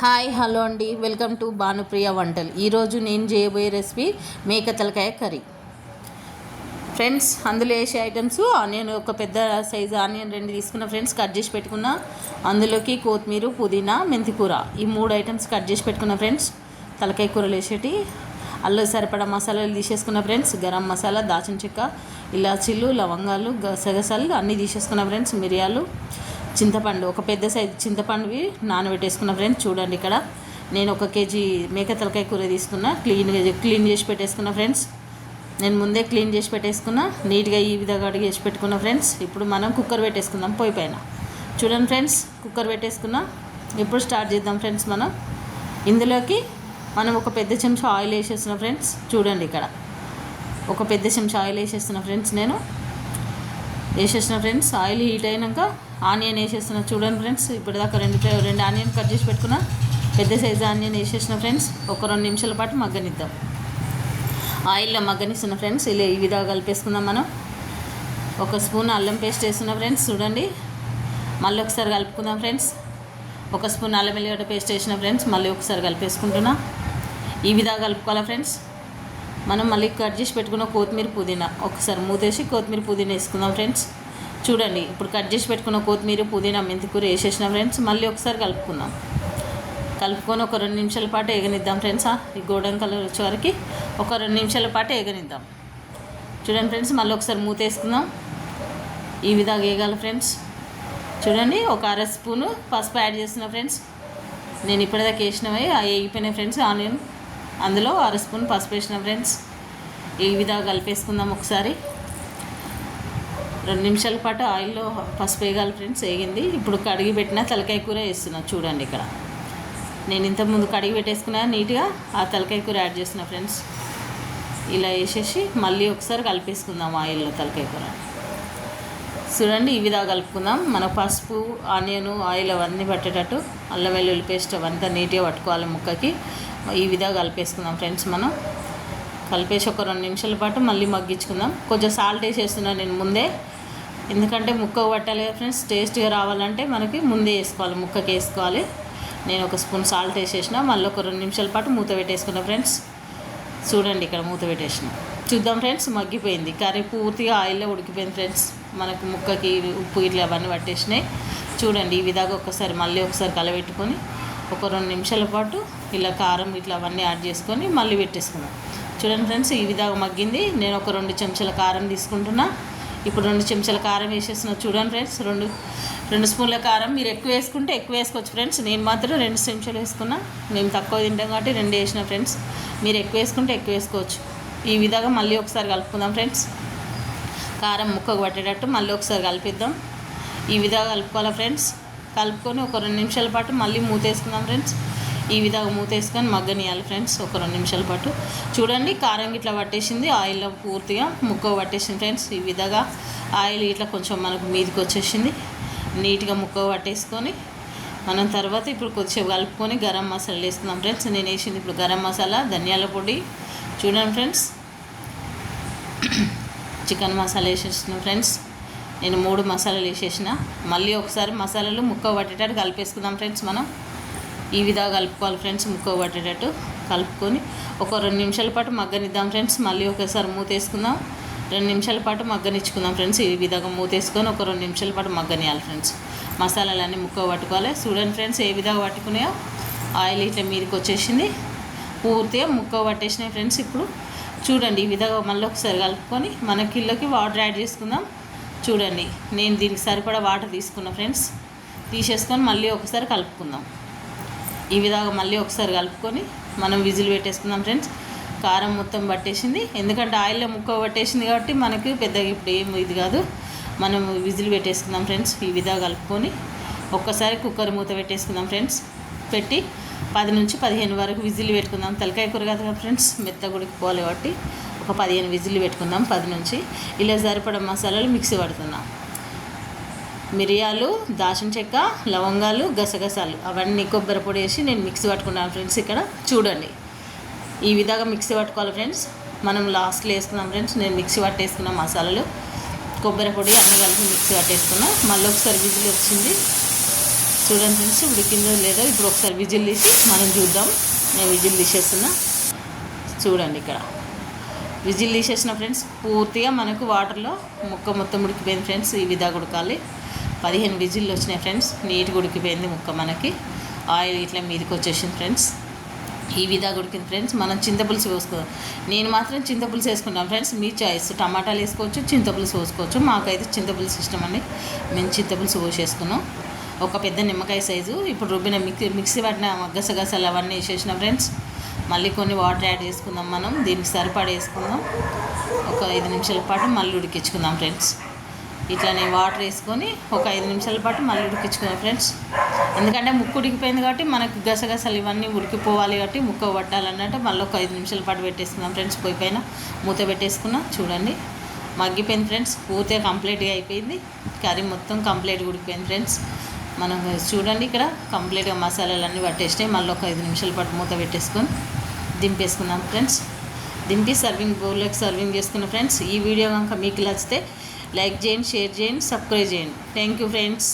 Hi hello అండి, welcome to Bhanupriya వంటలు. ఈరోజు నేను చేయబోయే రెసిపీ మేక తలకాయ కర్రీ. ఫ్రెండ్స్, అందులో వేసే ఐటమ్స్ ఆనియన్, ఒక పెద్ద సైజు ఆనియన్ 2 తీసుకున్న ఫ్రెండ్స్, కట్ చేసి పెట్టుకున్న. అందులోకి కొత్తిమీర, పుదీనా, మెంతికూర, ఈ 3 ఐటమ్స్ కట్ చేసి పెట్టుకున్న ఫ్రెండ్స్. తలకాయ కూరలు వేసేటి అల్లు సరిపడా మసాలాలు తీసేసుకున్న ఫ్రెండ్స్. గరం మసాలా, దాచిన చెక్క, ఇలాచీలు, లవంగాలు, గసగసాలు అన్నీ తీసేసుకున్న ఫ్రెండ్స్. మిరియాలు, చింతపండు, ఒక పెద్ద సైజు చింతపండువి నానబెట్టేసుకున్న ఫ్రెండ్స్. చూడండి, ఇక్కడ నేను 1 కేజీ మేక తలకాయ కూర తీసుకున్నా. క్లీన్ చేసి పెట్టేసుకున్న ఫ్రెండ్స్. నేను ముందే క్లీన్ చేసి పెట్టేసుకున్నా, నీట్గా ఈ విధంగా అడిగేసి పెట్టుకున్న ఫ్రెండ్స్. ఇప్పుడు మనం కుక్కర్ పెట్టేసుకుందాం పొయ్యి పైన. చూడండి ఫ్రెండ్స్, కుక్కర్ పెట్టేసుకున్నా. ఇప్పుడు స్టార్ట్ చేద్దాం ఫ్రెండ్స్. ఇందులోకి మనం ఒక పెద్ద చెంచా ఆయిల్ వేసేస్తున్నా ఫ్రెండ్స్. చూడండి, ఇక్కడ ఒక పెద్ద చెంచా ఆయిల్ వేసేస్తున్నా ఫ్రెండ్స్. నేను వేసేసిన ఫ్రెండ్స్. ఆయిల్ హీట్ అయినాక ఆనియన్ వేసేస్తున్నా. చూడండి ఫ్రెండ్స్, ఇప్పుడు దాకా రెండు ఆనియన్ కట్ చేసి పెట్టుకున్నా. పెద్ద సైజు ఆనియన్ వేసేసిన ఫ్రెండ్స్. ఒక 2 నిమిషాల పాటు మగ్గనిద్దాం. ఆయిల్లో మగ్గనిస్తున్న ఫ్రెండ్స్. ఇలా ఈ విధంగా కలిపేసుకుందాం మనం. 1 స్పూన్ అల్లం పేస్ట్ వేస్తున్నా ఫ్రెండ్స్. చూడండి, మళ్ళీ ఒకసారి కలుపుకుందాం ఫ్రెండ్స్. 1 స్పూన్ అల్లం వెల్లిగడ్డ పేస్ట్ వేసిన ఫ్రెండ్స్. మళ్ళీ ఒకసారి కలిపేసుకుంటున్నా. ఈ విధంగా కలుపుకోవాలా ఫ్రెండ్స్. మనం మళ్ళీ కట్ చేసి పెట్టుకున్న కొత్తిమీర, పుదీనా ఒకసారి మూతేసి కొత్తిమీర, పుదీనా వేసుకుందాం ఫ్రెండ్స్. చూడండి, ఇప్పుడు కట్ చేసి పెట్టుకున్న కొత్తిమీర, పుదీనా, మెంతికూర వేసేసిన ఫ్రెండ్స్. మళ్ళీ ఒకసారి కలుపుకుందాం. కలుపుకొని ఒక 2 నిమిషాల పాటు వేగనిద్దాం ఫ్రెండ్స్. ఈ గోల్డెన్ కలర్ వచ్చే వరకు ఒక 2 నిమిషాల పాటు వేగనిద్దాం. చూడండి ఫ్రెండ్స్, మళ్ళీ ఒకసారి మూత వేసుకుందాం. ఈ విధంగా వేగాలి ఫ్రెండ్స్. చూడండి, ఒక 1/2 స్పూను పసుపు యాడ్ చేస్తున్నా ఫ్రెండ్స్. నేను ఇప్పటిదాకా వేసినవి వేగిపోయినాయి ఫ్రెండ్స్. ఆనియన్ అందులో 1/2 స్పూన్ పసుపు వేసిన ఫ్రెండ్స్. ఈ విధంగా కలిపేసుకుందాం ఒకసారి. 2 నిమిషాల పాటు ఆయిల్లో పసుపు వేగాలి ఫ్రెండ్స్. వేగింది. ఇప్పుడు కడిగి పెట్టిన తలకాయ కూర వేస్తున్నా. చూడండి, ఇక్కడ నేను ఇంతకుముందు కడిగి పెట్టేసుకున్నా నీట్గా. ఆ తలకాయ కూర యాడ్ చేస్తున్నా ఫ్రెండ్స్. ఇలా వేసేసి మళ్ళీ ఒకసారి కలిపేసుకుందాం ఆయిల్లో తలకాయ కూర. చూడండి, ఈ విధంగా కలుపుకుందాం. మన పసుపు, ఆనియన్, ఆయిల్ అవన్నీ పట్టేటట్టు, అల్లం వెల్లుల్లి పేస్ట్ అవంతా నీట్గా పట్టుకోవాలి ముక్కకి. ఈ విధంగా కలిపేసుకుందాం ఫ్రెండ్స్. మనం కలిపేసి ఒక 2 నిమిషాల పాటు మళ్ళీ మగ్గించుకుందాం. కొంచెం సాల్ట్ వేసేస్తున్నాను నేను ముందే, ఎందుకంటే ముక్కకు పట్టాలి కదా ఫ్రెండ్స్. టేస్ట్గా రావాలంటే మనకి ముందే వేసుకోవాలి, ముక్కకి వేసుకోవాలి. నేను 1 స్పూన్ సాల్ట్ వేసేసిన. మళ్ళీ ఒక 2 నిమిషాల పాటు మూత పెట్టేసుకున్నా ఫ్రెండ్స్. చూడండి, ఇక్కడ మూత పెట్టేసిన. చూద్దాం ఫ్రెండ్స్, మగ్గిపోయింది. కర్రీ పూర్తిగా ఆయిల్లో ఉడికిపోయింది ఫ్రెండ్స్. మనకు ముక్కకి ఉప్పు ఇట్లా అవన్నీ పట్టేసినాయి. చూడండి, ఈ విధంగా ఒకసారి మళ్ళీ ఒకసారి కలబెట్టుకొని ఒక 2 నిమిషాల పాటు ఇలా కారం ఇట్లా అవన్నీ యాడ్ చేసుకొని మళ్ళీ పెట్టేసుకున్నాం. చూడండి ఫ్రెండ్స్, ఈ విధంగా మగ్గింది. నేను ఒక 2 చెంచాల కారం తీసుకుంటున్నా. ఇప్పుడు 2 చెంచాల కారం వేసేస్తున్నా. చూడండి ఫ్రెండ్స్, 2 స్పూన్ల కారం. మీరు ఎక్కువ వేసుకుంటే ఎక్కువ వేసుకోవచ్చు ఫ్రెండ్స్. నేను మాత్రం 2 చెంచాలు వేసుకున్నా. మేము తక్కువ తింటాం కాబట్టి 2 వేసిన ఫ్రెండ్స్. మీరు ఎక్కువ వేసుకుంటే ఎక్కువ వేసుకోవచ్చు. ఈ విధంగా మళ్ళీ ఒకసారి కలుపుకుందాం ఫ్రెండ్స్. కారం ముక్కకు పట్టేటట్టు మళ్ళీ ఒకసారి కలిపిద్దాం. ఈ విధంగా కలుపుకోవాలి ఫ్రెండ్స్. కలుపుకొని ఒక 2 నిమిషాల పాటు మళ్ళీ మూత వేసుకుందాం ఫ్రెండ్స్. ఈ విధంగా మూత వేసుకొని మగ్గనియాలి ఫ్రెండ్స్ ఒక 2 నిమిషాల పాటు. చూడండి, కారం ఇట్లా పట్టేసింది, ఆయిల్లో పూర్తిగా ముక్క పట్టేసింది ఫ్రెండ్స్. ఈ విధంగా ఆయిల్ ఇట్లా కొంచెం మనకు మీదకి వచ్చేసింది. నీట్గా ముక్క పట్టేసుకొని మనం తర్వాత ఇప్పుడు కొద్దిసేపు కలుపుకొని గరం మసాలా వేసుకుందాం ఫ్రెండ్స్. నేను వేసింది ఇప్పుడు గరం మసాలా, ధనియాల పొడి. చూడండి ఫ్రెండ్స్, చికెన్ మసాలా వేసేస్తున్నాం ఫ్రెండ్స్. నేను 3 మసాలాలు వేసేసిన. మళ్ళీ ఒకసారి మసాలాలు ముక్క పట్టేటట్టు కలిపేసుకుందాం ఫ్రెండ్స్. మనం ఈ విధంగా కలుపుకోవాలి ఫ్రెండ్స్. ముక్క పట్టేటట్టు కలుపుకొని ఒక 2 నిమిషాల పాటు మగ్గనిద్దాం ఫ్రెండ్స్. మళ్ళీ ఒకసారి మూత వేసుకుందాం. 2 నిమిషాల పాటు మగ్గనిచ్చుకుందాం ఫ్రెండ్స్. ఈ విధంగా మూత వేసుకొని ఒక 2 నిమిషాల పాటు మగ్గనియాలి ఫ్రెండ్స్. మసాలాలన్నీ ముక్క పట్టుకోవాలి. చూడండి ఫ్రెండ్స్, ఏ విధంగా పట్టుకున్నాయో. ఆయిల్ ఇట్లా మీదకి వచ్చేసింది, పూర్తిగా ముక్క పట్టేసినాయి ఫ్రెండ్స్. ఇప్పుడు చూడండి, ఈ విధంగా మళ్ళీ ఒకసారి కలుపుకొని మన కిలోకి వాటర్ యాడ్ చేసుకుందాం. చూడండి, నేను దీనికి సరిపడా వాటర్ తీసుకున్నా ఫ్రెండ్స్. తీసేసుకొని మళ్ళీ ఒకసారి కలుపుకుందాం. ఈ విధంగా మళ్ళీ ఒకసారి కలుపుకొని మనం విజిల్ పెట్టేసుకుందాం ఫ్రెండ్స్. కారం మొత్తం పట్టేసింది, ఎందుకంటే ఆయిల్లో ముక్క పట్టేసింది కాబట్టి మనకి పెద్దగా ఇప్పుడు ఏం ఇది కాదు. మనం విజిల్ పెట్టేసుకుందాం ఫ్రెండ్స్. ఈ విధంగా కలుపుకొని ఒక్కసారి కుక్కర్ మూత పెట్టేసుకుందాం ఫ్రెండ్స్. పెట్టి 10 నుంచి 15 వరకు విజిల్ పెట్టుకుందాం. తలకాయ కూర కదా ఫ్రెండ్స్, మెత్తగా ఉడికిపోవాలి కాబట్టి ఒక 15 విజిల్ పెట్టుకుందాం. 10 నుంచి. ఇలా సరిపడా మసాలాలు మిక్సీ పడుతున్నాం. మిరియాలు, దాచిన చెక్క, లవంగాలు, గసగసాలు అవన్నీ కొబ్బరి పొడి వేసి నేను మిక్సీ పట్టుకున్నాను ఫ్రెండ్స్. ఇక్కడ చూడండి, ఈ విధంగా మిక్సీ పట్టుకోవాలి ఫ్రెండ్స్. మనం లాస్ట్లో వేసుకున్నాం ఫ్రెండ్స్. నేను మిక్సీ పట్టేసుకున్న మసాలాలు, కొబ్బరి పొడి అన్నీ కలిపి మిక్సీ పట్టేసుకున్నా. మళ్ళీ ఒకసారి విజిల్ వచ్చింది. చూడండి ఫ్రెండ్స్ ఉడికిందో లేదో ఇప్పుడు ఒకసారి విజిల్ తీసి మనం చూద్దాం. నేను విజిల్ తీసేస్తున్నా. చూడండి ఇక్కడ విజిల్ తీసేసిన ఫ్రెండ్స్. పూర్తిగా మనకు వాటర్లో ముక్క మొత్తం ఉడికిపోయింది ఫ్రెండ్స్. ఈ విధంగా ఉడకాలి. 15 విజిల్లు వచ్చినాయి ఫ్రెండ్స్. నీట్గా ఉడికిపోయింది ముక్క. మనకి ఆయిల్ ఇట్లా మీదకి వచ్చేసింది ఫ్రెండ్స్. ఈ విధంగా ఉడికింది ఫ్రెండ్స్. మనం చింతపులుసు పోసుకోవాలి. నేను మాత్రం చింతపులుసు వేసుకుంటాను ఫ్రెండ్స్. మీ చాయిస్. టమాటాలు వేసుకోవచ్చు, చింతపులుసు పోసుకోవచ్చు. మాకైతే చింతపులుసు ఇష్టం అండి. మేము చింతపులుసు పోసేసుకున్నాం. ఒక పెద్ద నిమ్మకాయ సైజు. ఇప్పుడు రుబ్బిన మిక్సీ పట్టిన గసగసాలు అవన్నీ వేసేసిన ఫ్రెండ్స్. మళ్ళీ కొన్ని వాటర్ యాడ్ చేసుకుందాం. మనం దీనికి సరిపడా వేసుకుందాం. ఒక 5 నిమిషాల పాటు మళ్ళీ ఉడికించుకుందాం ఫ్రెండ్స్. ఇట్లా నేను వాటర్ వేసుకొని ఒక 5 నిమిషాల పాటు మళ్ళీ ఉడికించుకుందాం ఫ్రెండ్స్. ఎందుకంటే ముక్క ఉడికిపోయింది కాబట్టి మనకు గసగసాలు ఇవన్నీ ఉడికిపోవాలి కాబట్టి ముక్క పట్టాలన్నట్టు మళ్ళీ ఒక 5 నిమిషాల పాటు పెట్టేసుకుందాం ఫ్రెండ్స్. పొయ్యి పైన మూత పెట్టేసుకున్నాం. చూడండి మగ్గిపోయింది ఫ్రెండ్స్. పూర్తిగా కంప్లీట్గా అయిపోయింది. కర్రీ మొత్తం కంప్లీట్గా ఉడికిపోయింది ఫ్రెండ్స్. మనం చూడండి ఇక్కడ కంప్లీట్గా మసాలాలన్నీ పట్టేసినాయి. మళ్ళీ ఒక 5 నిమిషాల పాటు మూత పెట్టేసుకొని దింపేసుకుందాం ఫ్రెండ్స్. దింపి సర్వింగ్ బౌల్లోకి సర్వింగ్ చేసుకున్నాం ఫ్రెండ్స్. ఈ వీడియో కనుక మీకు నచ్చితే లైక్ చేయండి, షేర్ చేయండి, సబ్స్క్రైబ్ చేయండి. Thank you friends.